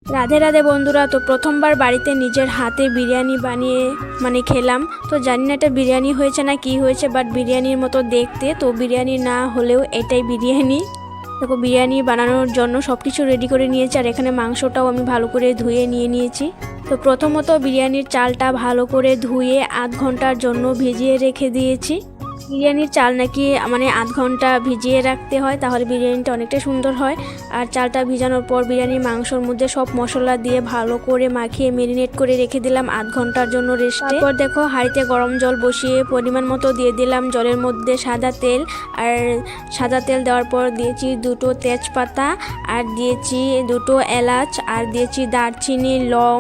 রাধে রাধে বন্ধুরা, তো প্রথমবার বাড়িতে নিজের হাতে বিরিয়ানি বানিয়ে খেলাম। তো জানি না এটা বিরিয়ানি হয়েছে না কি হয়েছে, বাট বিরিয়ানির মতো দেখতে। তো বিরিয়ানি না হলেও এটাই বিরিয়ানি। দেখো, বিরিয়ানি বানানোর জন্য সব কিছু রেডি করে নিয়েছি, আর এখানে মাংসটাও আমি ভালো করে ধুয়ে নিয়েছি। তো প্রথমত বিরিয়ানির চালটা ভালো করে ধুয়ে আধ ঘন্টার জন্য ভিজিয়ে রেখে দিয়েছি। বিরিয়ানির চাল নাকি আধ ঘন্টা ভিজিয়ে রাখতে হয়, তাহলে বিরিয়ানিটা অনেকটা সুন্দর হয়। আর চালটা ভিজানোর পর বিরিয়ানির মাংসর মধ্যে সব মশলা দিয়ে ভালো করে মাখিয়ে ম্যারিনেট করে রেখে দিলাম আধ ঘন্টার জন্য রেস্টে। তারপর দেখো, হাঁড়িতে গরম জল বসিয়ে পরিমাণ মতো দিয়ে দিলাম জলের মধ্যে সাদা তেল। আর সাদা তেল দেওয়ার পর দিয়েছি 2টো তেজপাতা, আর দিয়েছি 2টো এলাচ, আর দিয়েছি দারচিনি, লং,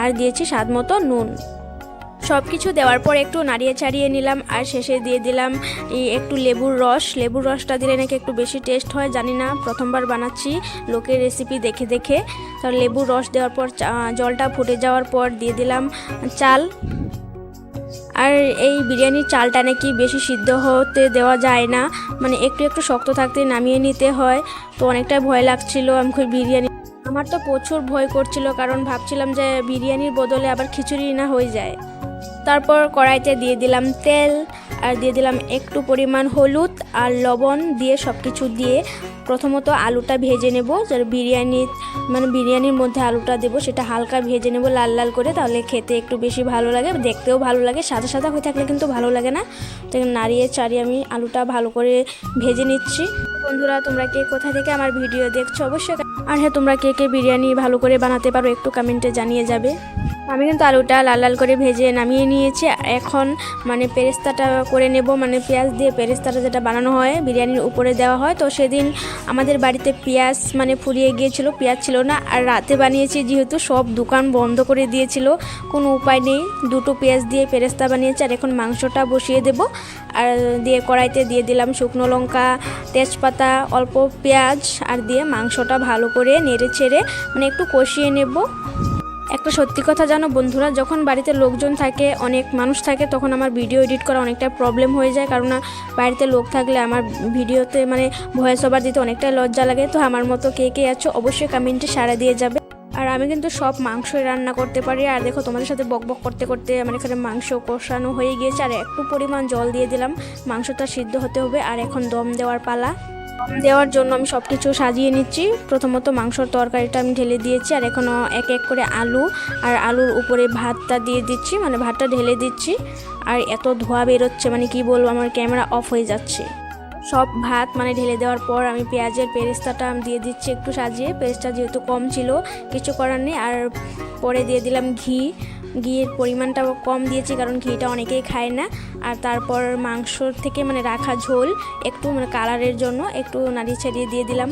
আর দিয়েছি স্বাদ মতো নুন। সব কিছু দেওয়ার পর একটু নাড়িয়ে চাড়িয়ে নিলাম, আর শেষে দিয়ে দিলাম একটু লেবুর রসটা দিলে নাকি একটু বেশি টেস্ট হয়। জানি না, প্রথমবার বানাচ্ছি লোকের রেসিপি দেখে দেখে। তার লেবুর রস দেওয়ার পর জলটা ফুটে যাওয়ার পর দিয়ে দিলাম চাল। আর এই বিরিয়ানির চালটা নাকি বেশি সিদ্ধ হতে দেওয়া যায় না, একটু একটু শক্ত থাকতে নামিয়ে নিতে হয়। তো অনেকটাই ভয় লাগছিল আমার তো প্রচুর ভয় করছিল, কারণ ভাবছিলাম যে বিরিয়ানির বদলে আবার খিচুড়ি না হয়ে যায়। তারপর কড়াইতে দিয়ে দিলাম তেল, আর দিয়ে দিলাম একটু পরিমাণ হলুদ আর লবণ দিয়ে সব কিছু দিয়ে প্রথমত আলুটা ভেজে নেব। যার বিরিয়ানির মধ্যে আলুটা দেবো সেটা হালকা ভেজে নেব লাল লাল করে, তাহলে খেতে একটু বেশি ভালো লাগে, দেখতেও ভালো লাগে। সাদা সাদা হয়ে থাকলে কিন্তু ভালো লাগে না। তো নাড়িয়ে চাড়িয়ে আমি আলুটা ভালো করে ভেজে নিচ্ছি। বন্ধুরা, তোমরা কে কোথা থেকে আমার ভিডিও দেখছো অবশ্যই, আর হ্যাঁ, তোমরা কে কে বিরিয়ানি ভালো করে বানাতে পারো একটু কমেন্টে জানিয়ে যাবে। আমি কিন্তু আলুটা লাল লাল করে ভেজে নামিয়ে নিয়েছি। এখন পেরেস্তাটা করে নেব, পেঁয়াজ দিয়ে পেরেস্তাটা যেটা বানানো হয় বিরিয়ানির উপরে দেওয়া হয়। তো সেদিন আমাদের বাড়িতে পেঁয়াজ ফুরিয়ে গিয়েছিল, পেঁয়াজ ছিল না। আর রাতে বানিয়েছি যেহেতু, সব দোকান বন্ধ করে দিয়েছিল, কোনো উপায় নেই, 2টো পেঁয়াজ দিয়ে পেরেস্তা বানিয়েছি। আর এখন মাংসটা বসিয়ে দেব, আর দিয়ে কড়াইতে দিয়ে দিলাম শুকনো লঙ্কা, তেজপাতা, অল্প পেঁয়াজ, আর দিয়ে মাংসটা ভালো করে নেড়ে ছেড়ে একটু কষিয়ে নেব। একটা সত্যি কথা জানো বন্ধুরা, যখন বাড়িতে লোকজন থাকে, অনেক মানুষ থাকে, তখন আমার ভিডিও এডিট করা অনেকটা প্রবলেম হয়ে যায়। কারণ বাড়িতে লোক থাকলে আমার ভিডিওতে ভয়েস ওভার দিতে অনেকটাই লজ্জা লাগে। তো আমার মতো কে কে আছো অবশ্যই কমেন্টে সাড়া দিয়ে যাবে। আর আমি কিন্তু সব মাংসই রান্না করতে পারি। আর দেখো, তোমাদের সাথে বকবক করতে করতে আমার এখানে মাংস কষানো হয়ে গিয়েছে, আর একটু পরিমাণ জল দিয়ে দিলাম। মাংসটা সিদ্ধ হতে হবে, আর এখন দম দেওয়ার পালা। দেওয়ার জন্য আমি সব কিছু সাজিয়ে নিচ্ছি। প্রথমত মাংসর তরকারিটা আমি ঢেলে দিয়েছি, আর এখনও এক এক করে আলু, আর আলুর উপরে ভাতটা দিয়ে দিচ্ছি, ভাতটা ঢেলে দিচ্ছি। আর এত ধোঁয়া বেরোচ্ছে, কি বলবো, আমার ক্যামেরা অফ হয়ে যাচ্ছে। সব ভাত ঢেলে দেওয়ার পর আমি পেঁয়াজের পেরেস্তাটা দিয়ে দিচ্ছি একটু সাজিয়ে। পেরেস্তা যেহেতু কম ছিল, কিছু করার নেই। আর পরে দিয়ে দিলাম ঘিয়ের পরিমাণটা কম দিয়েছি, কারণ ঘিটা অনেকেই খায় না। আর তারপর মাংসর থেকে রাখা ঝোল একটু কালারের জন্য একটু নাড়িয়ে ছাড়িয়ে দিয়ে দিলাম।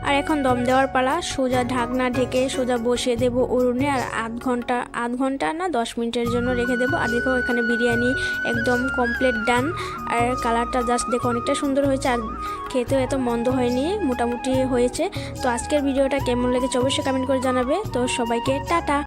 আর এখন দম দেওয়ার পালা। সোজা ঢাকনা ঢেকে সোজা বসিয়ে দেবো উনুনে, আর আধ ঘন্টা না 10 মিনিটের জন্য রেখে দেবো। আর দেখো, এখানে বিরিয়ানি একদম কমপ্লিট ডান। আর কালারটা জাস্ট দেখো অনেকটা সুন্দর হয়েছে, আর খেতেও এত মন্দ হয়নি, মোটামুটি হয়েছে। তো আজকের ভিডিওটা কেমন লেগেছে অবশ্যই কমেন্ট করে জানাবে। তো সবাইকে টাটা।